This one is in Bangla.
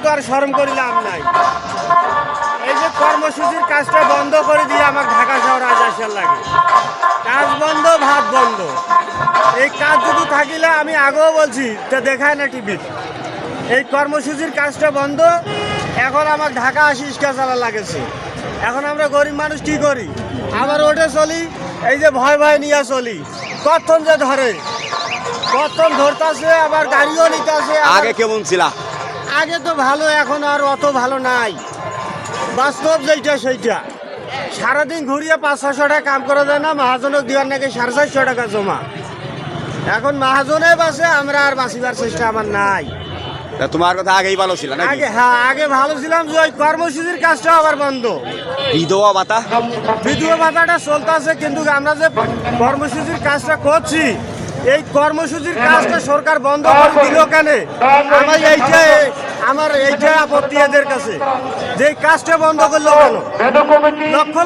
তো আর শরম করিলাম নাই। এই যে কর্মসূচির কাজটা বন্ধ করে দিয়ে আমার ঢাকা শহর আজ আসার লাগে। কাজ বন্ধ, ভাত বন্ধ। এই কাজ যদি থাকিলে আমি আগেও বলছি তো দেখায় না টিভি। এই কর্মসূচির কাজটা বন্ধ, এখন আমার ঢাকা আসিসকা চালা লাগেছে। এখন আমরা গরিব মানুষ কি করি? আবার ওঠে চলি, এই যে ভয় ভয় নিয়ে চলি। কতক্ষণ যে ধরে, কতক্ষণ ধরতেছে, আবার গাড়িও নিতেছে। আগে কেমন ছিলা? আগে তো ভালো, এখন আর অত ভালো নাই। বাস্তব যেইটা সেইটা। সারাদিন ঘুরিয়ে 500-600 টাকা কাম করা যায় না, মহাজনক দেওয়ার নাকি 450 টাকা জমা। এখন মহাজনে বাসে, আমরা আর বাঁচিবার চেষ্টা আমার নাই। তোমার কথা আগেই ভালো ছিল নাকি? আগে ভালো ছিলাম যে ওই কর্মসূচির কাজটা আবার বন্ধ। বিধবা ভাতা? বিধবা ভাতাটা চলতেছে, কিন্তু আমরা যে কর্মসূচির কাজটা করছি, এই কর্মসূচির কাজটা সরকার বন্ধ করে দিল কেন? আমার এইটাই আপত্তি এদের কাছে, যে কাজটা বন্ধ করলো কেন? লক্ষ